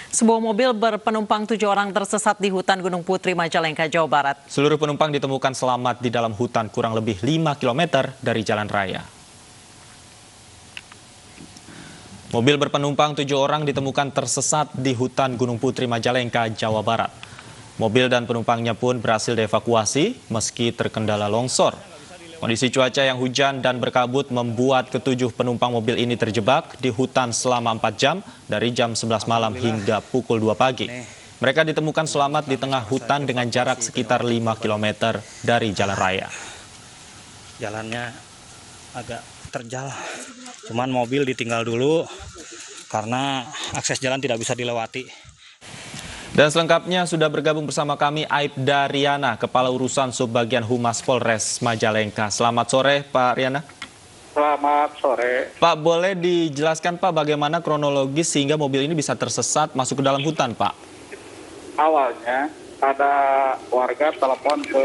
Sebuah mobil berpenumpang 7 orang tersesat di hutan Gunung Putri, Majalengka, Jawa Barat. Seluruh penumpang ditemukan selamat di dalam hutan kurang lebih 5 km dari jalan raya. Mobil berpenumpang 7 orang ditemukan tersesat di hutan Gunung Putri, Majalengka, Jawa Barat. Mobil dan penumpangnya pun berhasil dievakuasi meski terkendala longsor. Kondisi cuaca yang hujan dan berkabut membuat ketujuh penumpang mobil ini terjebak di hutan selama 4 jam dari jam 11 malam hingga pukul 2 pagi. Mereka ditemukan selamat di tengah hutan dengan jarak sekitar 5 km dari jalan raya. Jalannya agak terjal, cuman mobil ditinggal dulu karena akses jalan tidak bisa dilewati. Dan selengkapnya sudah bergabung bersama kami Aibda Riana, Kepala Urusan Subbagian Humas Polres Majalengka. Selamat sore Pak Riana. Selamat sore. Pak, boleh dijelaskan Pak bagaimana kronologis sehingga mobil ini bisa tersesat masuk ke dalam hutan Pak? Awalnya ada warga telepon ke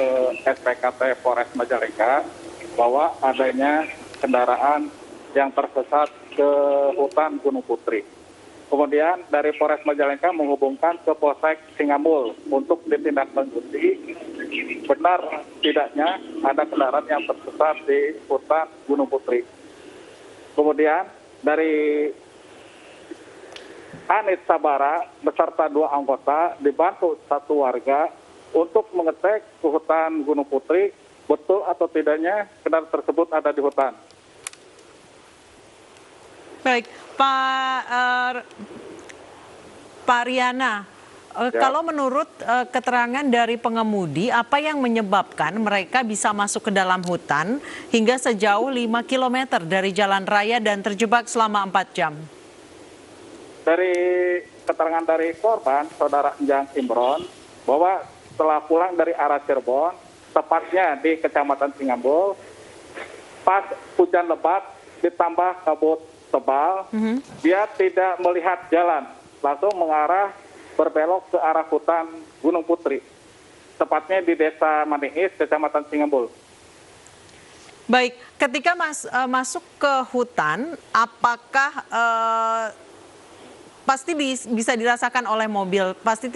SPKT Polres Majalengka bahwa adanya kendaraan yang tersesat ke hutan Gunung Putri. Kemudian dari Polres Majalengka menghubungkan ke Polsek Singambul untuk ditindaklanjuti benar tidaknya ada kendaraan yang tersesat di hutan Gunung Putri. Kemudian dari Anit Sabara beserta 2 anggota dibantu 1 warga untuk mengecek ke hutan Gunung Putri betul atau tidaknya kendaraan tersebut ada di hutan. Baik, Pak Riana, kalau menurut keterangan dari pengemudi, apa yang menyebabkan mereka bisa masuk ke dalam hutan hingga sejauh 5 km dari jalan raya dan terjebak selama 4 jam? Dari keterangan dari korban, Saudara Enjang Imron, bahwa setelah pulang dari arah Cirebon, tepatnya di Kecamatan Singambul, pas hujan lebat ditambah kabut tebal, dia tidak melihat jalan, langsung mengarah berbelok ke arah hutan Gunung Putri, tepatnya di Desa Maniis, Kecamatan Singambul. Baik, ketika masuk ke hutan, apakah pasti bisa dirasakan oleh mobil, pasti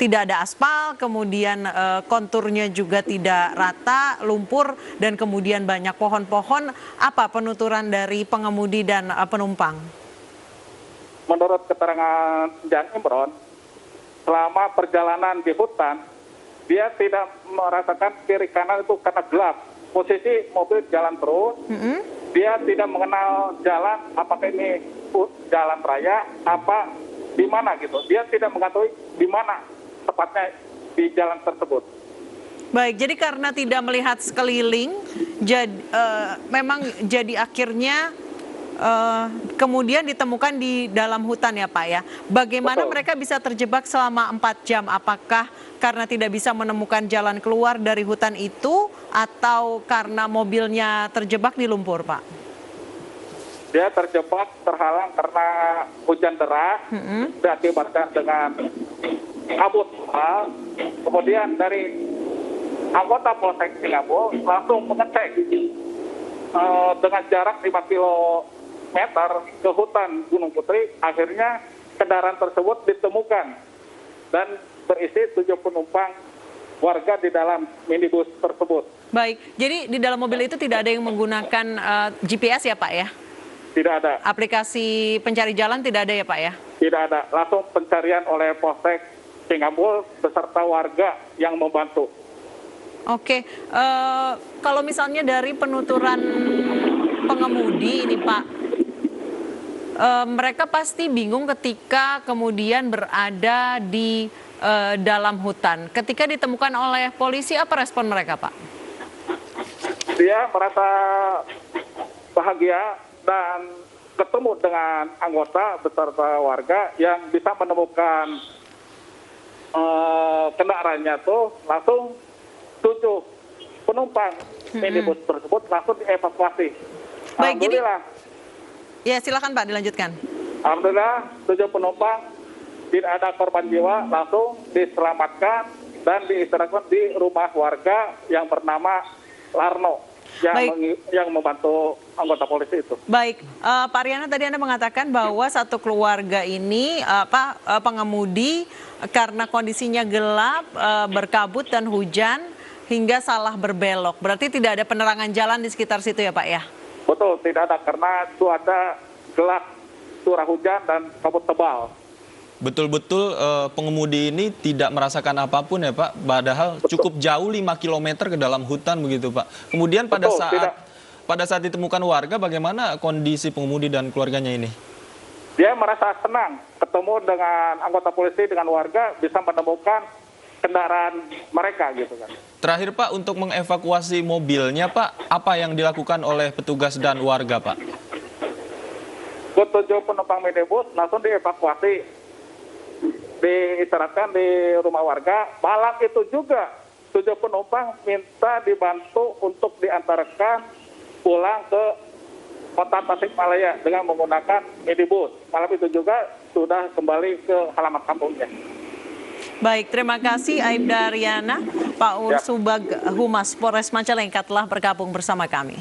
tidak ada aspal, kemudian konturnya juga tidak rata, lumpur, dan kemudian banyak pohon-pohon. Apa penuturan dari pengemudi dan penumpang? Menurut keterangan Jan Imron, selama perjalanan di hutan, dia tidak merasakan kiri kanan itu karena gelap. Posisi mobil jalan terus, dia tidak mengenal jalan, apakah ini jalan raya, apa di mana gitu. Dia tidak mengetahui di mana tepatnya di jalan tersebut. Baik, jadi karena tidak melihat sekeliling, memang jadi akhirnya kemudian ditemukan di dalam hutan ya Pak ya. Bagaimana Betul. mereka bisa terjebak selama 4 jam? Apakah karena tidak bisa menemukan jalan keluar dari hutan itu atau karena mobilnya terjebak di lumpur Pak? Dia terjebak terhalang karena hujan deras, diakibatkan dengan kabut tebal. Kemudian dari anggota Polsek Singapura langsung mengecek dengan jarak 5 km ke hutan Gunung Putri. Akhirnya kendaraan tersebut ditemukan dan berisi 7 penumpang warga di dalam minibus tersebut. Baik, jadi di dalam mobil itu tidak ada yang menggunakan GPS ya Pak ya? Tidak ada. Aplikasi pencari jalan tidak ada ya Pak ya? Tidak ada. Langsung pencarian oleh Polsek Singambul beserta warga yang membantu. Oke, kalau misalnya dari penuturan pengemudi ini Pak, mereka pasti bingung ketika kemudian berada di dalam hutan. Ketika ditemukan oleh polisi, apa respon mereka Pak? Dia merasa bahagia dan ketemu dengan anggota beserta warga yang bisa menemukan kendaraannya tuh langsung 7 penumpang minibus tersebut langsung dievakuasi. Baik, Alhamdulillah. Ya silakan Pak dilanjutkan. Alhamdulillah 7 penumpang tidak ada korban jiwa, langsung diselamatkan dan diistirahatkan di rumah warga yang bernama Larno. Baik. yang membantu anggota polisi itu. Baik, Pak Riana, tadi Anda mengatakan bahwa satu keluarga ini pengemudi karena kondisinya gelap, berkabut dan hujan hingga salah berbelok. Berarti tidak ada penerangan jalan di sekitar situ ya Pak ya? Betul, tidak ada karena cuaca gelap, curah hujan dan kabut tebal. Betul-betul pengemudi ini tidak merasakan apapun ya Pak, padahal cukup jauh 5 km ke dalam hutan begitu Pak. Kemudian pada saat ditemukan warga, bagaimana kondisi pengemudi dan keluarganya ini? Dia merasa senang ketemu dengan anggota polisi, dengan warga, bisa menemukan kendaraan mereka gitu kan. Terakhir Pak, untuk mengevakuasi mobilnya Pak, apa yang dilakukan oleh petugas dan warga Pak? Ketujuh penumpang minibus langsung dievakuasi, diistirahatkan di rumah warga. Malam itu juga 7 penumpang minta dibantu untuk diantarkan pulang ke kota Tasikmalaya dengan menggunakan minibus. Malam itu juga sudah kembali ke halaman kampungnya. Baik, terima kasih Aibda Riana, Pak Ursubag Humas Polres Majalengka telah bergabung bersama kami.